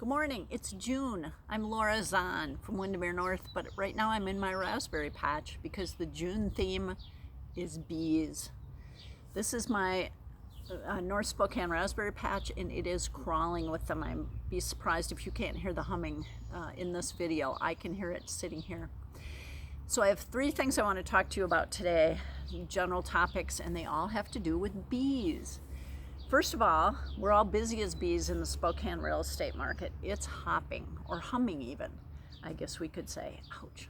Good morning, it's June. I'm Laura Zahn from Windermere North, but right now I'm in my raspberry patch because the June theme is bees. This is my North Spokane raspberry patch and it is crawling with them. I'd be surprised if you can't hear the humming in this video. I can hear it sitting here. So I have three things I want to talk to you about today, general topics, and they all have to do with bees. First of all, we're all busy as bees in the Spokane real estate market. It's hopping, or humming even, I guess we could say. Ouch.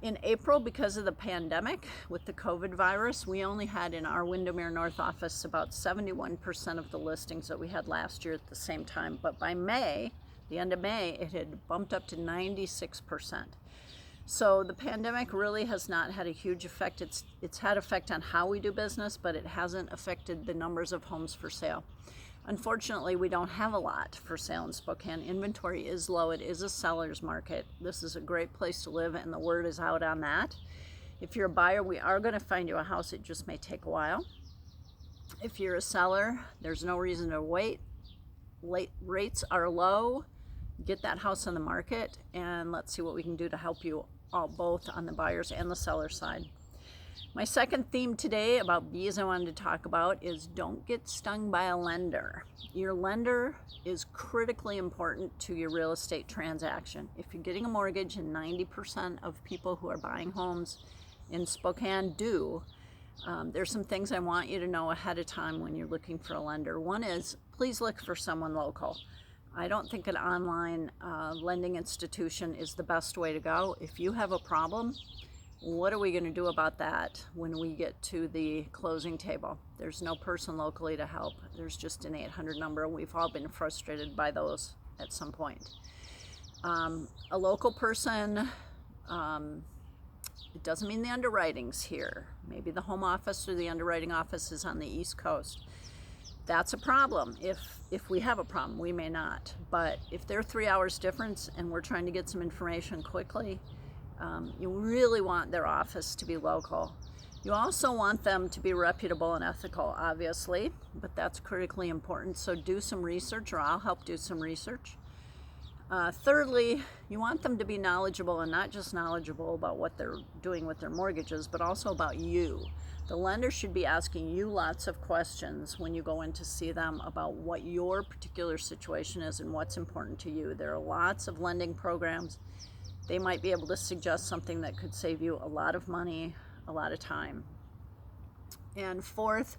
In April, because of the pandemic with the COVID virus, we only had in our Windermere North office about 71% of the listings that we had last year at the same time. But by May, the end of May, it had bumped up to 96%. So the pandemic really has not had a huge effect. It's had effect on how we do business, but it hasn't affected the numbers of homes for sale. Unfortunately, we don't have a lot for sale in Spokane. Inventory is low. It is a seller's market. This is a great place to live, and the word is out on that. If you're a buyer, we are going to find you a house. It just may take a while. If you're a seller, there's no reason to wait. Rates are low. Get that house on the market, and let's see what we can do to help you all, both on the buyers and the seller side. My second theme today about bees I wanted to talk about is don't get stung by a lender. Your lender is critically important to your real estate transaction. If you're getting a mortgage, and 90% of people who are buying homes in Spokane do, there's some things I want you to know ahead of time when you're looking for a lender. One is, please look for someone local. I don't think an online lending institution is the best way to go. If you have a problem, what are we going to do about that when we get to the closing table? There's no person locally to help. There's just an 800 number. We've all been frustrated by those at some point. A local person, it doesn't mean the underwriting's here. Maybe the home office or the underwriting office is on the East Coast. That's a problem. If we have a problem, we may not. But if they're 3 hours difference and we're trying to get some information quickly, you really want their office to be local. You also want them to be reputable and ethical, obviously, but that's critically important. So do some research, or I'll help do some research. Thirdly, you want them to be knowledgeable, and not just knowledgeable about what they're doing with their mortgages, but also about you. The lender should be asking you lots of questions when you go in to see them about what your particular situation is and what's important to you. There are lots of lending programs. They might be able to suggest something that could save you a lot of money, a lot of time. And fourth,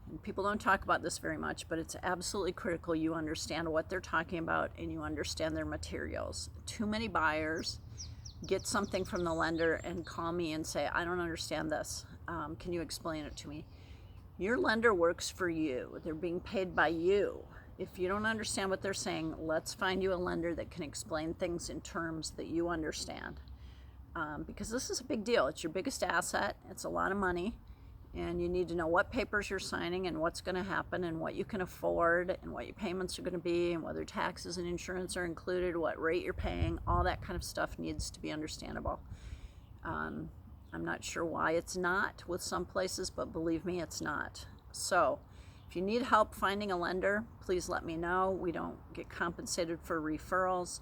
and people don't talk about this very much, but it's absolutely critical you understand what they're talking about and you understand their materials. Too many buyers get something from the lender and call me and say, I don't understand this. Can you explain it to me? Your lender works for you. They're being paid by you. If you don't understand what they're saying, let's find you a lender that can explain things in terms that you understand. Because this is a big deal. It's your biggest asset. It's a lot of money. And you need to know what papers you're signing and what's going to happen and what you can afford and what your payments are going to be and whether taxes and insurance are included, what rate you're paying. All that kind of stuff needs to be understandable. I'm not sure why it's not with some places, but believe me, it's not. So if you need help finding a lender, please let me know. We don't get compensated for referrals,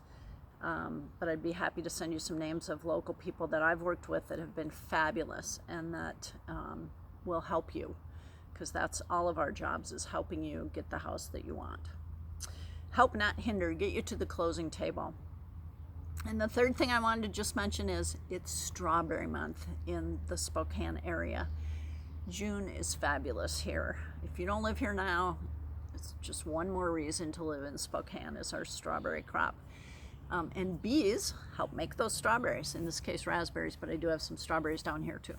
but I'd be happy to send you some names of local people that I've worked with that have been fabulous and that will help you, because that's all of our jobs, is helping you get the house that you want. Help, not hinder, get you to the closing table. And the third thing I wanted to just mention is it's strawberry month in the Spokane area. June is fabulous here. If you don't live here now, it's just one more reason to live in Spokane, is our strawberry crop. And bees help make those strawberries, in this case raspberries, but I do have some strawberries down here too.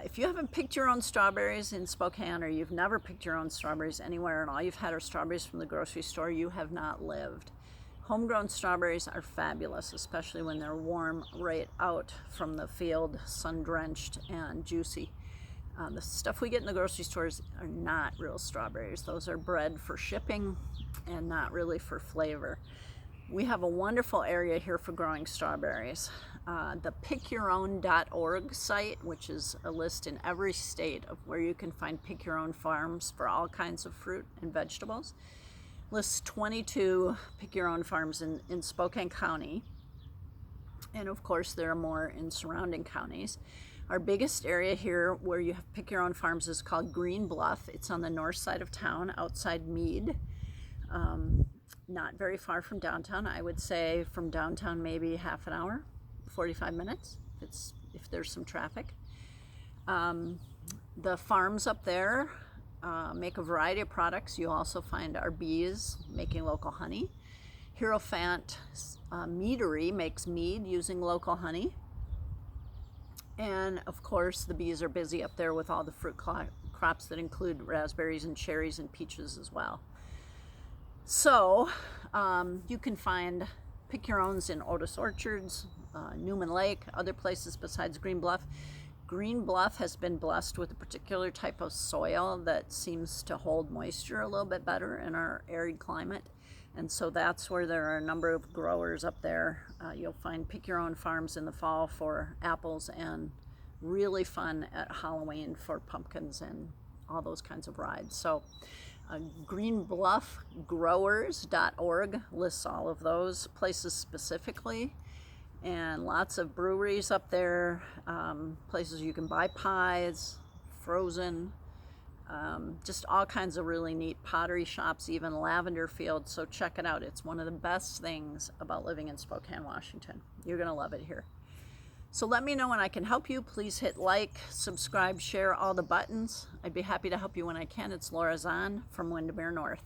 If you haven't picked your own strawberries in Spokane, or you've never picked your own strawberries anywhere and all you've had are strawberries from the grocery store, you have not lived. Homegrown strawberries are fabulous, especially when they're warm right out from the field, sun-drenched and juicy. The stuff we get in the grocery stores are not real strawberries. Those are bred for shipping and not really for flavor. We have a wonderful area here for growing strawberries. The pickyourown.org site, which is a list in every state of where you can find pick your own farms for all kinds of fruit and vegetables. lists 22 pick your own farms in Spokane County. And of course, there are more in surrounding counties. Our biggest area here where you have pick your own farms is called Green Bluff. It's on the north side of town, outside Mead. Not very far from downtown. I would say from downtown maybe half an hour, 45 minutes, if there's some traffic. The farms up there make a variety of products. You also find our bees making local honey. Hierophant Meadery makes mead using local honey. And of course, the bees are busy up there with all the fruit crops that include raspberries and cherries and peaches as well. So you can find pick your owns in Otis Orchards, Newman Lake, other places besides Green Bluff. Green Bluff has been blessed with a particular type of soil that seems to hold moisture a little bit better in our arid climate. And so that's where there are a number of growers up there. You'll find pick your own farms in the fall for apples, and really fun at Halloween for pumpkins and all those kinds of rides. So greenbluffgrowers.org lists all of those places specifically, and lots of breweries up there, places you can buy pies, frozen, just all kinds of really neat pottery shops, even lavender fields. So check it out. It's one of the best things about living in Spokane, Washington. You're going to love it here. So let me know when I can help you. Please hit like, subscribe, share, all the buttons. I'd be happy to help you when I can. It's Laura Zahn from Windermere North.